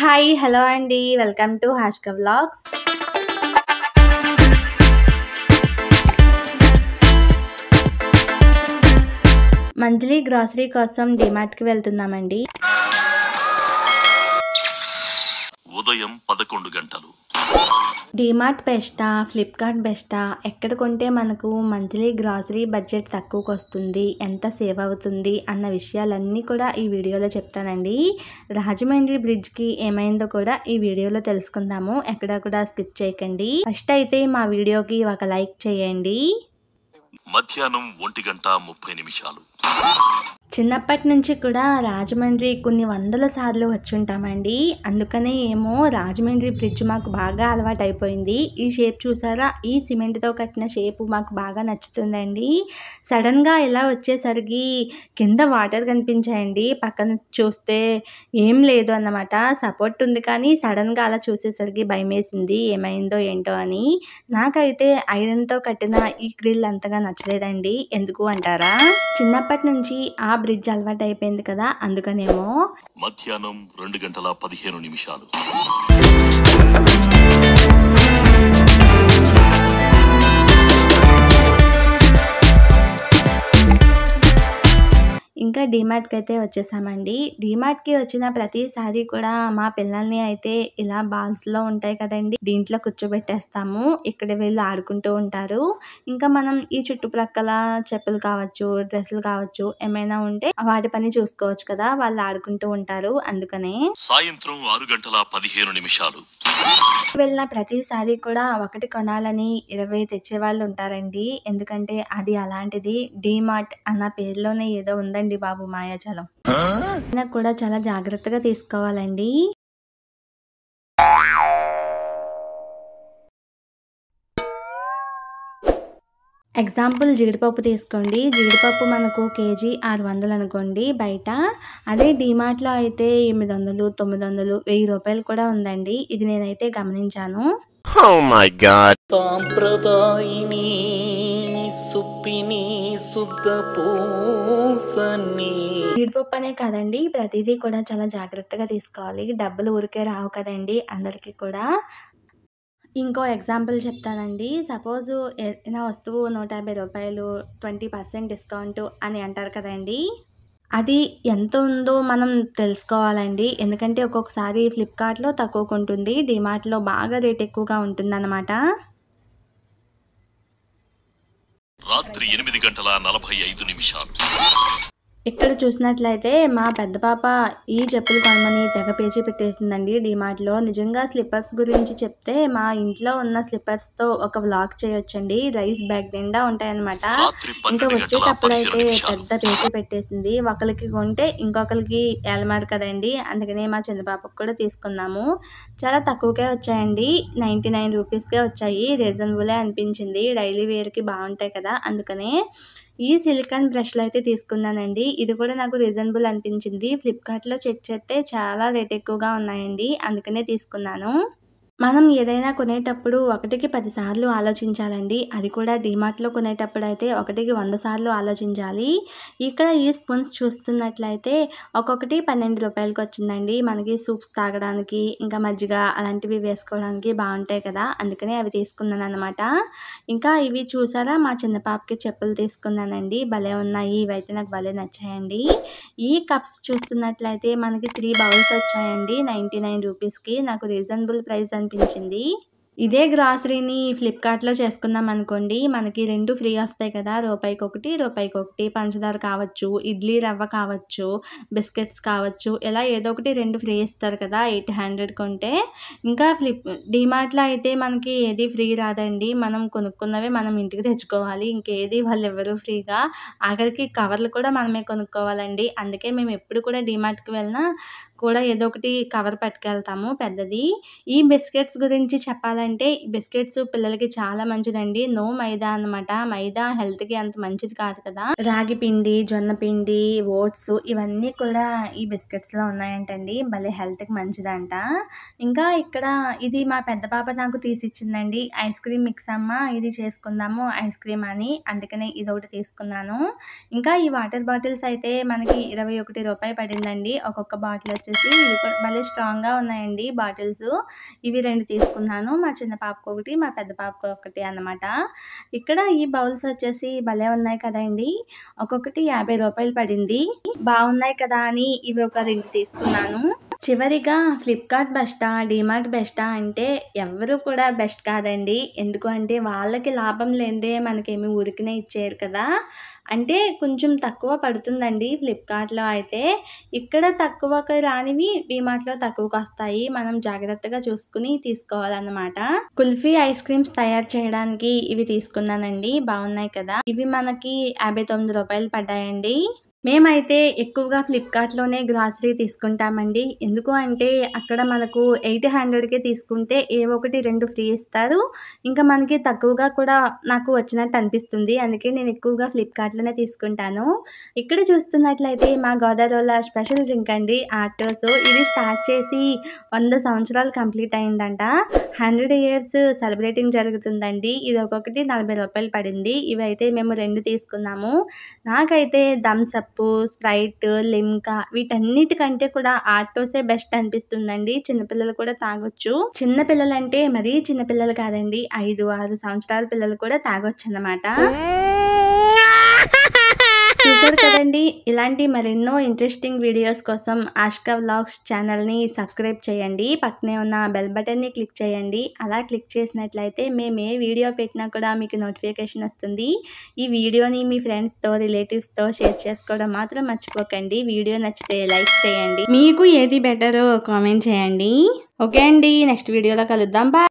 Hi! Hello అండి. Welcome to Hashka vlogs. Monthly grocery కోసం డీమార్ట్‌కి వెళ్తున్నామండి. ఉదయం 11 గంటలు. డీమార్ట్ బెస్టా? ఫ్లిప్‌కార్ట్ బెస్టా? ఎక్కడ కొంటే మనకు మంత్లీ గ్రాసరీ బడ్జెట్ తక్కువకొస్తుంది? ఎంత సేవ్ అవుతుంది? అన్న విషయాలన్నీ కూడా ఈ వీడియోలో చెప్తానండి. రాజమండ్రి బ్రిడ్జ్‌కి ఏమైందో కూడా ఈ వీడియోలో తెలుసుకుందాము. ఎక్కడా కూడా స్కిప్ చేయకండి. ఫస్ట్ అయితే మా వీడియోకి ఒక లైక్ చేయండి. మధ్యాహ్నం 1:30 చిన్నప్పటి నుంచి కూడా రాజమండ్రి కొన్ని వందల సార్లు వచ్చుంటామండి. అందుకనే ఏమో రాజమండ్రి బ్రిడ్జ్ మాకు బాగా అలవాటైపోయింది. ఈ షేప్ చూసారా? ఈ సిమెంట్‌తో కట్టిన షేపు మాకు బాగా నచ్చుతుందండి. సడన్‌గా ఇలా వచ్చేసరికి కింద వాటర్ కనిపించాయండి. పక్కన చూస్తే ఏం లేదు అన్నమాట. సపోర్ట్ ఉంది కానీ సడన్‌గా అలా చూసేసరికి భయమేసింది. ఏమైందో ఏంటో అని. నాకైతే ఐరన్‌తో కట్టిన ఈ గ్రిల్ అంతగా నచ్చలేదండి. ఎందుకు అంటారా? చిన్నప్పటి నుంచి ఆ బ్రిడ్జ్ అలవాటు అయిపోయింది కదా, అందుకనేమో. మధ్యాహ్నం 2:15 ఇంకా డీమార్ట్‌కి అయితే వచ్చేసామండి. డీమార్ట్‌కి వచ్చిన ప్రతిసారి కూడా మా పిల్లల్ని అయితే ఇలా బాల్స్‌లో ఉంటాయి కదండి, దీంట్లో కూర్చోబెట్టేస్తాము. ఇక్కడ వీళ్ళు ఆడుకుంటూ ఉంటారు. ఇంకా మనం ఈ చుట్టుప్రక్కల చెప్పులు కావచ్చు, డ్రెస్సులు కావచ్చు, ఏమైనా ఉంటే వాటి పని చూసుకోవచ్చు కదా, వాళ్ళు ఆడుకుంటూ ఉంటారు. అందుకనే సాయంత్రం 6:15 వెళ్ళిన ప్రతిసారి కూడా ఒకటి కొనాలని 20 తెచ్చేవాళ్ళు ఉంటారండి. ఎందుకంటే అది అలాంటిది. డీమార్ట్ అన్న పేరులోనే ఏదో ఉందండి బాబు మాయాజాలం. అయినా కూడా చాలా జాగ్రత్తగా తీసుకోవాలండి. ఎగ్జాంపుల్ జీడిపప్పు తీసుకోండి. జీడిపప్పు మనకు కేజీ 600 అనుకోండి బయట. అదే డీమార్ట్‌లో అయితే 800, 900, 1000 రూపాయలు కూడా ఉందండి. ఇది నేనైతే గమనించాను. Oh my God. సాంప్రదాయిని సుప్పిని శుద్ధ పూసని. జీడిపప్పు అనే కాదండి, ప్రతిదీ కూడా చాలా జాగ్రత్తగా తీసుకోవాలి. డబ్బులు ఊరికే రావు కదండి అందరికీ కూడా. ఇంకో ఎగ్జాంపుల్ చెప్తానండి. సపోజు ఏదైనా వస్తువు 150 రూపాయలు 20% డిస్కౌంట్ అని అంటారు కదండి. అది ఎంత ఉందో మనం తెలుసుకోవాలండి. ఎందుకంటే ఒక్కొక్కసారి ఫ్లిప్‌కార్ట్‌లో తక్కువకుంటుంది. డీమార్ట్‌లో బాగా రేట్ ఎక్కువగా ఉంటుందన్నమాట. రాత్రి 8:45 ఇక్కడ చూసినట్లయితే మా పెద్ద పాప ఈ చెప్పులు కొనమని తెగ పేచీ పెట్టేసిందండి డీమార్ట్‌లో. నిజంగా స్లిప్పర్స్ గురించి చెప్తే మా ఇంట్లో ఉన్న స్లిప్పర్స్‌తో ఒక వ్లాగ్ చేయొచ్చండి. రైస్ బ్యాగ్ నిండా ఉంటాయన్నమాట. ఇంకా వచ్చేటప్పుడైతే పెద్ద పేచీ పెట్టేసింది. ఒకళ్ళకి కొంటే ఇంకొకళ్ళకి ఏలమారు కదండి. అందుకనే మా చిన్న పాపకు కూడా తీసుకున్నాము. చాలా తక్కువకే వచ్చాయండి. 99 రూపీస్‌కే వచ్చాయి. రీజనబులే అనిపించింది. డైలీ వేర్‌కి బాగుంటాయి కదా, అందుకనే. ఈ సిలికాన్ బ్రష్‌లు అయితే తీసుకున్నానండి. ఇది కూడా నాకు రీజనబుల్ అనిపించింది. ఫ్లిప్‌కార్ట్‌లో చెక్ చేస్తే చాలా రేట్ ఎక్కువగా ఉన్నాయండి. అందుకనే తీసుకున్నాను. మనం ఏదైనా కొనేటప్పుడు ఒకటికి 10 సార్లు ఆలోచించాలండి. అది కూడా డీమార్ట్‌లో కొనేటప్పుడు అయితే ఒకటికి 100 సార్లు ఆలోచించాలి. ఇక్కడ ఈ స్పూన్స్ చూస్తున్నట్లయితే ఒక్కొక్కటి 12 రూపాయలకి వచ్చిందండి. మనకి సూప్స్ తాగడానికి, ఇంకా మజ్జిగ అలాంటివి వేసుకోవడానికి బాగుంటాయి కదా, అందుకనే అవి తీసుకున్నాను అనమాట. ఇంకా ఇవి చూసారా, మా చిన్న పాపకి చెప్పులు తీసుకున్నానండి. భలే ఉన్నాయి. ఇవైతే నాకు భలే నచ్చాయండి. ఈ కప్స్ చూస్తున్నట్లయితే మనకి 3 బౌల్స్ వచ్చాయండి 99 రూపీస్‌కి. నాకు రీజనబుల్ ప్రైస్ అనిపించింది. ఇదే గ్రాసరీని ఫ్లిప్‌కార్ట్‌లో చేసుకున్నాం అనుకోండి, మనకి 2 ఫ్రీ వస్తాయి కదా, రూపాయికొకటి, రూపాయికొకటి. పంచదార కావచ్చు, ఇడ్లీ రవ్వ కావచ్చు, బిస్కెట్స్ కావచ్చు, ఇలా ఏదో ఒకటి 2 ఫ్రీ ఇస్తారు కదా 800 కొంటే. ఇంకా డీమార్ట్‌లో అయితే మనకి ఏది ఫ్రీ రాదండి. మనం కొనుక్కున్నవే మనం ఇంటికి తెచ్చుకోవాలి. ఇంకేది వాళ్ళు ఇవ్వరు ఫ్రీగా. ఆఖరికి కవర్లు కూడా మనమే కొనుక్కోవాలండి. అందుకే మేము ఎప్పుడు కూడా డీమార్ట్‌కి వెళ్ళినా కూడా ఏదో ఒకటి కవర్ పట్టుకెళ్తాము పెద్దది. ఈ బిస్కెట్స్ గురించి చెప్పాలంటే చెప్పాలంటే ఈ బిస్కెట్స్ పిల్లలకి చాలా మంచిదండి. నో మైదా అన్నమాట. మైదా హెల్త్‌కి అంత మంచిది కాదు కదా! రాగి పిండి, జొన్న పిండి, ఓట్స్ ఇవన్నీ కూడా ఈ బిస్కెట్స్‌లో ఉన్నాయంటండి. భలే హెల్త్‌కి మంచిదంట. ఇంకా ఇక్కడ ఇది మా పెద్ద పాప నాకు తీసిచ్చిందండి. ఐస్ క్రీమ్ మిక్స్ అమ్మ, ఇది చేసుకుందాము ఐస్ క్రీమ్ అని. అందుకనే ఇదొకటి తీసుకున్నాను. ఇంకా ఈ వాటర్ బాటిల్స్ అయితే మనకి ₹21 పడిందండి. ఒక్కొక్క బాటిల్ వచ్చేసి ఇవి కూడా భలే స్ట్రాంగ్‌గా ఉన్నాయండి బాటిల్స్. ఇవి 2 తీసుకున్నాను. మా చిన్న పాపకొకటి, మా పెద్ద పాపకొకటి అన్నమాట. ఇక్కడ ఈ బౌల్స్ వచ్చేసి భలే ఉన్నాయి కదండీ! ఒక్కొక్కటి ₹50 పడింది. బాగున్నాయి కదా అని ఇవి ఒక 2 తీసుకున్నాను. చివరిగా ఫ్లిప్‌కార్ట్ బెస్టా? డీమార్ట్ బెస్టా? అంటే ఎవ్వరు కూడా బెస్ట్ కాదండి. ఎందుకు అంటే వాళ్ళకి లాభం లేనిదే మనకేమి ఊరికనే ఇచ్చేయరు కదా! అంటే కొంచెం తక్కువ పడుతుందండి ఫ్లిప్‌కార్ట్‌లో అయితే. ఇక్కడ తక్కువకి రానివి డీమార్ట్‌లో తక్కువకొస్తాయి. మనం జాగ్రత్తగా చూసుకొని తీసుకోవాలన్నమాట. కుల్ఫీ ఐస్ క్రీమ్స్ తయారు చేయడానికి ఇవి తీసుకున్నానండి. బాగున్నాయి కదా! ఇవి మనకి ₹59 పడ్డాయండి. మేమైతే ఎక్కువగా ఫ్లిప్‌కార్ట్‌లోనే గ్రాసరీ తీసుకుంటామండి. ఎందుకు అంటే అక్కడ మనకు 800కే తీసుకుంటే ఏవో ఒకటి 2 ఫ్రీ ఇస్తారు. ఇంకా మనకి తక్కువగా కూడా నాకు వచ్చినట్టు అనిపిస్తుంది. అందుకే నేను ఎక్కువగా ఫ్లిప్‌కార్ట్‌లోనే తీసుకుంటాను. ఇక్కడ చూస్తున్నట్లయితే మా గోదావరిలో స్పెషల్ డ్రింక్ అండి ఆర్టోస్. ఇది స్టార్ట్ చేసి 100 సంవత్సరాలు కంప్లీట్ అయిందంట. 100 ఇయర్స్ సెలబ్రేటింగ్ జరుగుతుందండి. ఇది ఒక్కొక్కటి ₹40 పడింది. ఇవైతే మేము 2 తీసుకున్నాము. నాకైతే థమ్స్ అప్, స్ప్రైట్, లిమ్కా వీటన్నిటికంటే కూడా ఆర్టోసే బెస్ట్ అనిపిస్తుందండి. చిన్నపిల్లలు కూడా తాగొచ్చు. చిన్న పిల్లలంటే మరీ చిన్న పిల్లలు కాదండి. 5, 6 సంవత్సరాల పిల్లలు కూడా తాగొచ్చన్నమాట. చూసారు కదండి! ఇలాంటి మరెన్నో ఇంట్రెస్టింగ్ వీడియోస్ కోసం ఆష్కా వ్లాగ్స్ ఛానల్‌ని సబ్స్క్రైబ్ చేయండి. పక్కనే ఉన్న బెల్ బటన్‌ని క్లిక్ చేయండి. అలా క్లిక్ చేసినట్లయితే మేము ఏ వీడియో పెట్టినా కూడా మీకు నోటిఫికేషన్ వస్తుంది. ఈ వీడియోని మీ ఫ్రెండ్స్‌తో, రిలేటివ్స్‌తో షేర్ చేసుకోవడం మాత్రం మర్చిపోకండి. వీడియో నచ్చితే లైక్ చేయండి. మీకు ఏది బెటరో కామెంట్ చేయండి. ఓకే అండి. నెక్స్ట్ వీడియోలో కలుద్దాం. బాయ్.